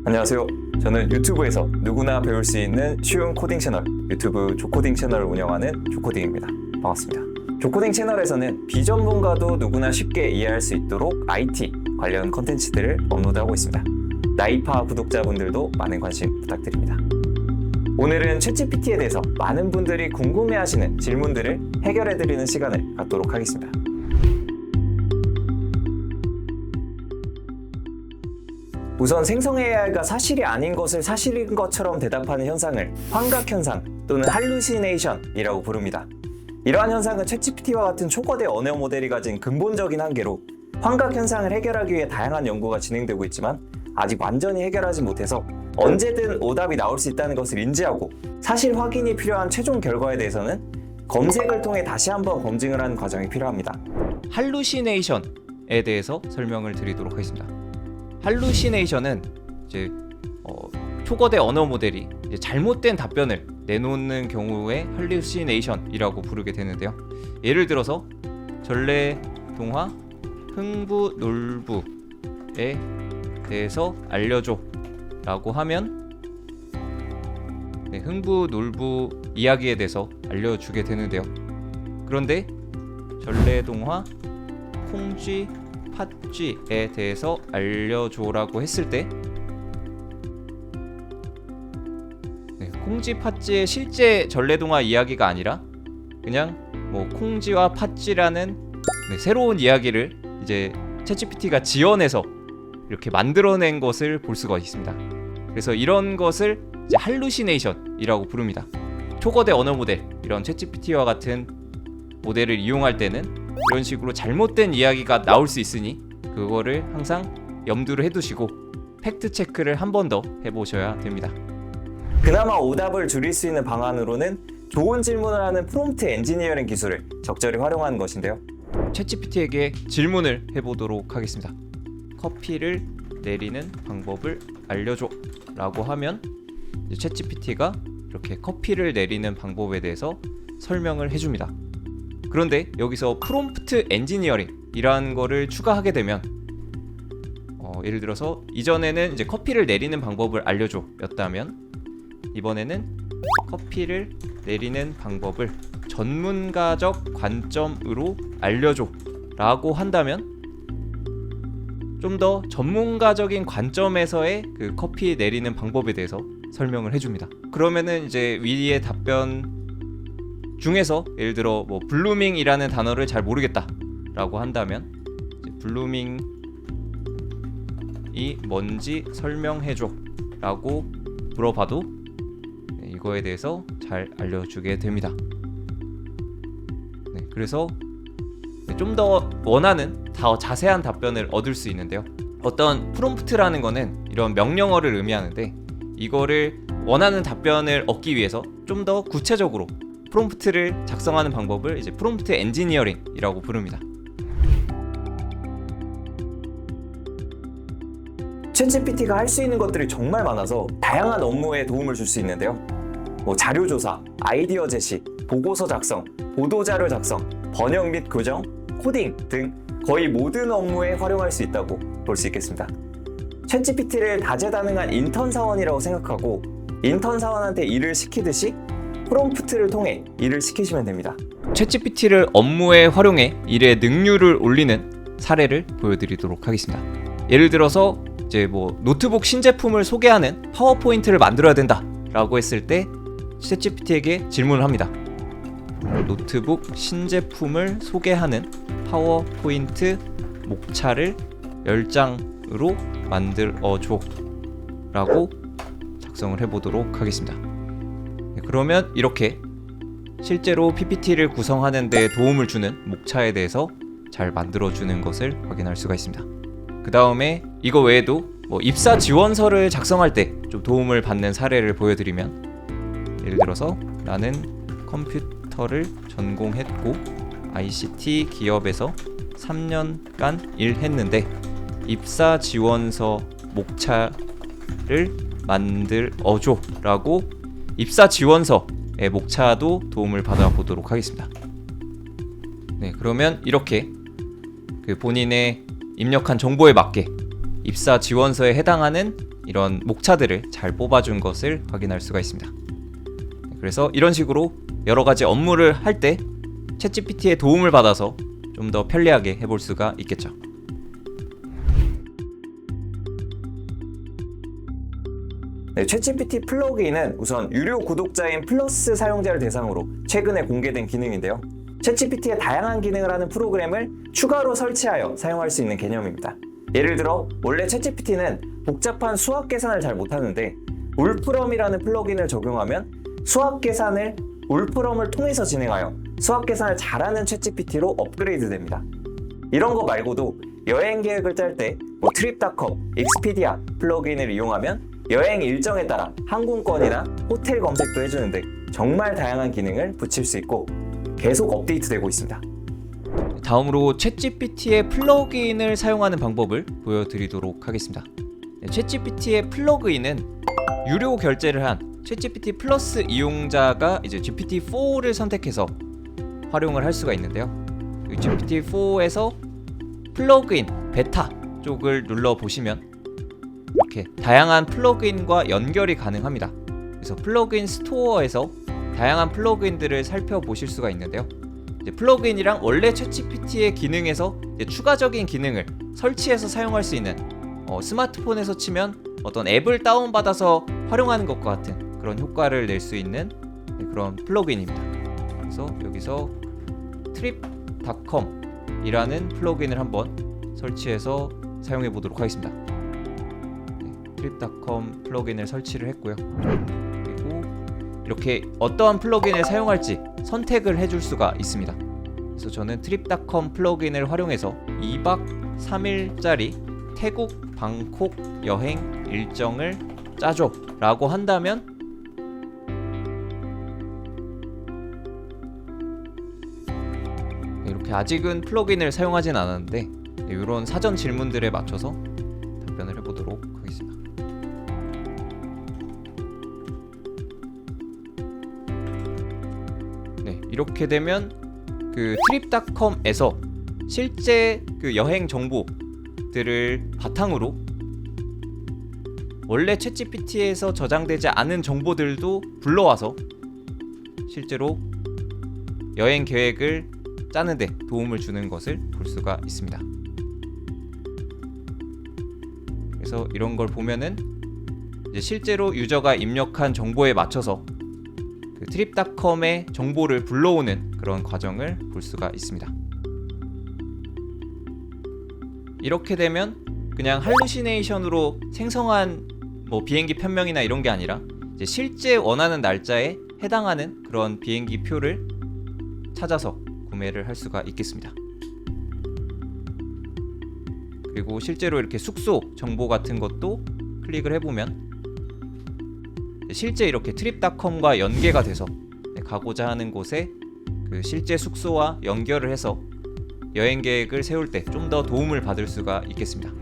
안녕하세요. 저는 유튜브에서 누구나 배울 수 있는 쉬운 코딩 채널, 유튜브 조코딩 채널을 운영하는 조코딩입니다. 반갑습니다. 조코딩 채널에서는 비전문가도 누구나 쉽게 이해할 수 있도록 IT 관련 컨텐츠들을 업로드하고 있습니다. 나이파 구독자분들도 많은 관심 부탁드립니다. 오늘은 챗GPT에 대해서 많은 분들이 궁금해하시는 질문들을 해결해드리는 시간을 갖도록 하겠습니다. 우선 생성 AI가 사실이 아닌 것을 사실인 것처럼 대답하는 현상을 환각현상 또는 할루시네이션이라고 부릅니다. 이러한 현상은 챗GPT와 같은 초거대 언어 모델이 가진 근본적인 한계로 환각현상을 해결하기 위해 다양한 연구가 진행되고 있지만 아직 완전히 해결하지 못해서 언제든 오답이 나올 수 있다는 것을 인지하고 사실 확인이 필요한 최종 결과에 대해서는 검색을 통해 다시 한번 검증을 하는 과정이 필요합니다. 할루시네이션에 대해서 설명을 드리도록 하겠습니다. 할루시네이션은 이제 초거대 언어 모델이 이제 잘못된 답변을 내놓는 경우에 할루시네이션이라고 부르게 되는데요. 예를 들어서 전래동화 흥부놀부에 대해서 알려줘 라고 하면 흥부놀부 이야기에 대해서 알려주게 되는데요. 그런데 전래동화 콩쥐 팥쥐에 대해서 알려줘라고 했을 때 콩쥐 팥쥐의 실제 전래동화 이야기가 아니라 그냥 콩쥐와 팥쥐라는 새로운 이야기를 이제 챗GPT가 지어내서 이렇게 만들어낸 것을 볼 수가 있습니다. 그래서 이런 것을 이제 할루시네이션이라고 부릅니다. 초거대 언어 모델, 이런 챗GPT와 같은 모델을 이용할 때는 이런 식으로 잘못된 이야기가 나올 수 있으니 그거를 항상 염두를 해두시고 팩트 체크를 한 번 더 해보셔야 됩니다. 그나마 오답을 줄일 수 있는 방안으로는 좋은 질문을 하는 프롬프트 엔지니어링 기술을 적절히 활용하는 것인데요. 챗GPT에게 질문을 해보도록 하겠습니다. 커피를 내리는 방법을 알려줘 라고 하면 챗GPT가 이렇게 커피를 내리는 방법에 대해서 설명을 해줍니다. 그런데 여기서 프롬프트 엔지니어링 이라는 거를 추가하게 되면 예를 들어서 이전에는 이제 커피를 내리는 방법을 알려줘 였다면 이번에는 커피를 내리는 방법을 전문가적 관점으로 알려줘 라고 한다면 좀 더 전문가적인 관점에서의 그 커피 내리는 방법에 대해서 설명을 해줍니다. 그러면은 이제 위의 답변 중에서 예를 들어 블루밍이라는 단어를 잘 모르겠다 라고 한다면 블루밍이 뭔지 설명해줘 라고 물어봐도 이거에 대해서 잘 알려주게 됩니다. 그래서 좀 더 원하는 더 자세한 답변을 얻을 수 있는데요. 어떤 프롬프트라는 거는 이런 명령어를 의미하는데 이거를 원하는 답변을 얻기 위해서 좀 더 구체적으로 프롬프트를 작성하는 방법을 이제 프롬프트 엔지니어링이라고 부릅니다. 챗GPT가 할 수 있는 것들이 정말 많아서 다양한 업무에 도움을 줄 수 있는데요. 자료 조사, 아이디어 제시, 보고서 작성, 보도자료 작성, 번역 및 교정, 코딩 등 거의 모든 업무에 활용할 수 있다고 볼 수 있겠습니다. 챗GPT를 다재다능한 인턴 사원이라고 생각하고 인턴 사원한테 일을 시키듯이 프롬프트를 통해 일을 시키시면 됩니다. 챗GPT를 업무에 활용해 일의 능률을 올리는 사례를 보여드리도록 하겠습니다. 예를 들어서 이제 노트북 신제품을 소개하는 파워포인트를 만들어야 된다 라고 했을 때 챗GPT에게 질문을 합니다. 노트북 신제품을 소개하는 파워포인트 목차를 10장으로 만들어줘 라고 작성을 해보도록 하겠습니다. 그러면 이렇게 실제로 PPT를 구성하는 데 도움을 주는 목차에 대해서 잘 만들어주는 것을 확인할 수가 있습니다. 그 다음에 이거 외에도 입사 지원서를 작성할 때 좀 도움을 받는 사례를 보여드리면 예를 들어서 나는 컴퓨터를 전공했고 ICT 기업에서 3년간 일했는데 입사 지원서 목차를 만들어줘 라고 입사 지원서의 목차도 도움을 받아보도록 하겠습니다. 그러면 이렇게 본인의 입력한 정보에 맞게 입사 지원서에 해당하는 이런 목차들을 잘 뽑아준 것을 확인할 수가 있습니다. 그래서 이런 식으로 여러 가지 업무를 할 때 챗GPT의 도움을 받아서 좀 더 편리하게 해볼 수가 있겠죠. 네, 챗GPT 플러그인은 우선 유료 구독자인 플러스 사용자를 대상으로 최근에 공개된 기능인데요. 챗GPT의 다양한 기능을 하는 프로그램을 추가로 설치하여 사용할 수 있는 개념입니다. 예를 들어 원래 챗GPT는 복잡한 수학 계산을 잘 못하는데 울프럼이라는 플러그인을 적용하면 수학 계산을 울프럼을 통해서 진행하여 수학 계산을 잘하는 챗GPT로 업그레이드 됩니다. 이런 거 말고도 여행 계획을 짤 때 트립닷컴, 익스피디아 플러그인을 이용하면 여행 일정에 따라 항공권이나 호텔 검색도 해주는데 정말 다양한 기능을 붙일 수 있고 계속 업데이트되고 있습니다. 다음으로 챗GPT의 플러그인을 사용하는 방법을 보여드리도록 하겠습니다. 챗GPT의 플러그인은 유료 결제를 한 챗GPT 플러스 이용자가 이제 GPT-4를 선택해서 활용을 할 수가 있는데요. GPT-4에서 플러그인 베타 쪽을 눌러 보시면 이렇게 다양한 플러그인과 연결이 가능합니다. 그래서 플러그인 스토어에서 다양한 플러그인들을 살펴보실 수가 있는데요. 이제 플러그인이랑 원래 챗GPT의 기능에서 이제 추가적인 기능을 설치해서 사용할 수 있는 스마트폰에서 치면 어떤 앱을 다운받아서 활용하는 것과 같은 그런 효과를 낼 수 있는 그런 플러그인입니다. 그래서 여기서 trip.com 이라는 플러그인을 한번 설치해서 사용해 보도록 하겠습니다. trip.com 플러그인을 설치를 했고요. 그리고 이렇게 어떠한 플러그인을 사용할지 선택을 해줄 수가 있습니다. 그래서 저는 trip.com 플러그인을 활용해서 2박 3일짜리 태국 방콕 여행 일정을 짜줘 라고 한다면 이렇게 아직은 플러그인을 사용하진 않았는데 이런 사전 질문들에 맞춰서 답변을 해보도록 하겠습니다. 네, 이렇게 되면 그 trip.com에서 실제 그 여행 정보들을 바탕으로 원래 챗GPT에서 저장되지 않은 정보들도 불러와서 실제로 여행 계획을 짜는데 도움을 주는 것을 볼 수가 있습니다. 그래서 이런 걸 보면은 이제 실제로 유저가 입력한 정보에 맞춰서 그 trip.com의 정보를 불러오는 그런 과정을 볼 수가 있습니다. 이렇게 되면 그냥 할루시네이션으로 생성한 비행기 편명이나 이런 게 아니라 이제 실제 원하는 날짜에 해당하는 그런 비행기 표를 찾아서 구매를 할 수가 있겠습니다. 그리고 실제로 이렇게 숙소 정보 같은 것도 클릭을 해보면 실제 이렇게 trip.com과 연계가 돼서 가고자 하는 곳에 그 실제 숙소와 연결을 해서 여행 계획을 세울 때 좀 더 도움을 받을 수가 있겠습니다.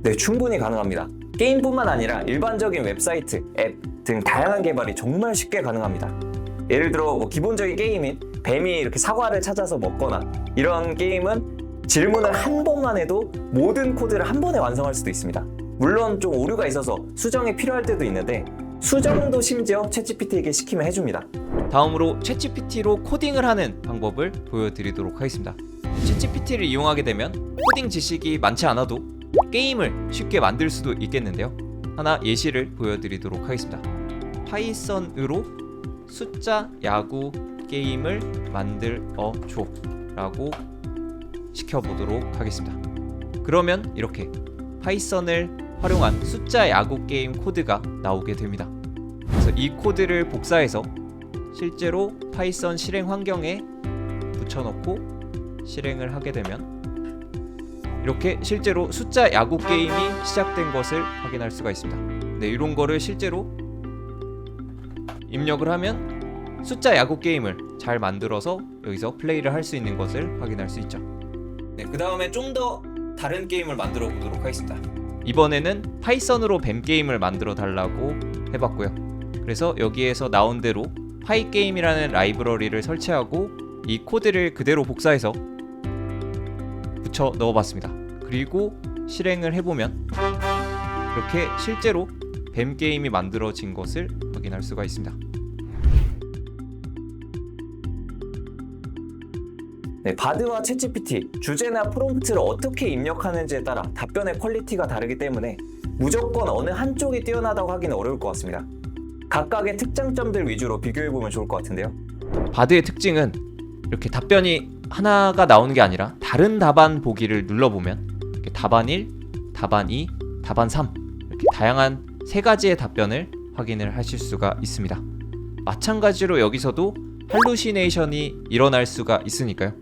네, 충분히 가능합니다. 게임뿐만 아니라 일반적인 웹사이트, 앱 등 다양한 개발이 정말 쉽게 가능합니다. 예를 들어 기본적인 게임인 뱀이 이렇게 사과를 찾아서 먹거나 이런 게임은 질문을 한 번만 해도 모든 코드를 한 번에 완성할 수도 있습니다. 물론 좀 오류가 있어서 수정이 필요할 때도 있는데 수정도 심지어 챗GPT에게 시키면 해줍니다. 다음으로 챗GPT로 코딩을 하는 방법을 보여드리도록 하겠습니다. 챗GPT를 이용하게 되면 코딩 지식이 많지 않아도 게임을 쉽게 만들 수도 있겠는데요. 하나 예시를 보여드리도록 하겠습니다. 파이썬으로 숫자 야구 게임을 만들어줘 라고 시켜보도록 하겠습니다. 그러면 이렇게 파이썬을 활용한 숫자 야구 게임 코드가 나오게 됩니다. 그래서 이 코드를 복사해서 실제로 파이썬 실행 환경에 붙여넣고 실행을 하게 되면 이렇게 실제로 숫자 야구 게임이 시작된 것을 확인할 수가 있습니다. 네, 이런 거를 실제로 입력을 하면 숫자 야구 게임을 잘 만들어서 여기서 플레이를 할 수 있는 것을 확인할 수 있죠. 네, 그 다음에 좀 더 다른 게임을 만들어 보도록 하겠습니다. 이번에는 파이썬으로 뱀 게임을 만들어 달라고 해봤고요. 그래서 여기에서 나온 대로 파이게임이라는 라이브러리를 설치하고 이 코드를 그대로 복사해서 붙여 넣어봤습니다. 그리고 실행을 해보면 이렇게 실제로 뱀 게임이 만들어진 것을 확인할 수가 있습니다. 네, 바드와 챗GPT, 주제나 프롬프트를 어떻게 입력하는지에 따라 답변의 퀄리티가 다르기 때문에 무조건 어느 한쪽이 뛰어나다고 하기는 어려울 것 같습니다. 각각의 특장점들 위주로 비교해보면 좋을 것 같은데요. 바드의 특징은 이렇게 답변이 하나가 나오는 게 아니라 다른 답안 보기를 눌러보면 이렇게 답안 1, 답안 2, 답안 3 이렇게 다양한 세 가지의 답변을 확인을 하실 수가 있습니다. 마찬가지로 여기서도 할루시네이션이 일어날 수가 있으니까요.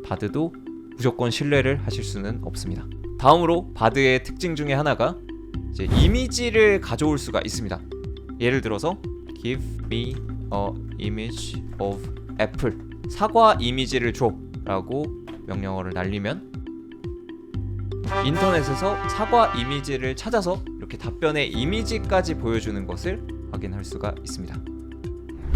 바드도 무조건 신뢰를 하실 수는 없습니다. 다음으로 바드의 특징 중에 하나가 이제 이미지를 가져올 수가 있습니다. 예를 들어서 Give me a image of apple. 사과 이미지를 줘 라고 명령어를 날리면 인터넷에서 사과 이미지를 찾아서 이렇게 답변의 이미지까지 보여주는 것을 확인할 수가 있습니다.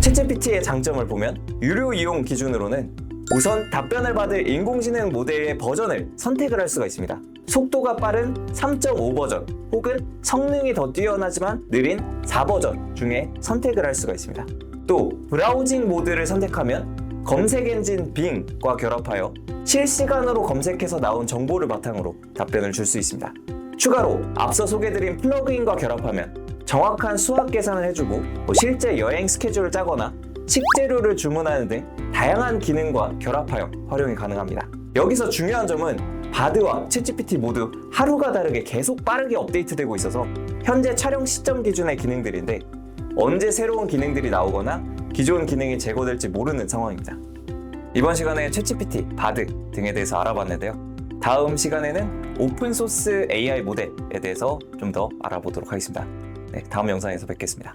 챗GPT의 장점을 보면 유료 이용 기준으로는 우선 답변을 받을 인공지능 모델의 버전을 선택을 할 수가 있습니다. 속도가 빠른 3.5 버전 혹은 성능이 더 뛰어나지만 느린 4버전 중에 선택을 할 수가 있습니다. 또 브라우징 모드를 선택하면 검색 엔진 빙과 결합하여 실시간으로 검색해서 나온 정보를 바탕으로 답변을 줄 수 있습니다. 추가로 앞서 소개드린 플러그인과 결합하면 정확한 수학 계산을 해주고 실제 여행 스케줄을 짜거나 식재료를 주문하는 등 다양한 기능과 결합하여 활용이 가능합니다. 여기서 중요한 점은 바드와 챗GPT 모두 하루가 다르게 계속 빠르게 업데이트되고 있어서 현재 촬영 시점 기준의 기능들인데 언제 새로운 기능들이 나오거나 기존 기능이 제거될지 모르는 상황입니다. 이번 시간에 챗GPT, 바드 등에 대해서 알아봤는데요. 다음 시간에는 오픈소스 AI 모델에 대해서 좀 더 알아보도록 하겠습니다. 네, 다음 영상에서 뵙겠습니다.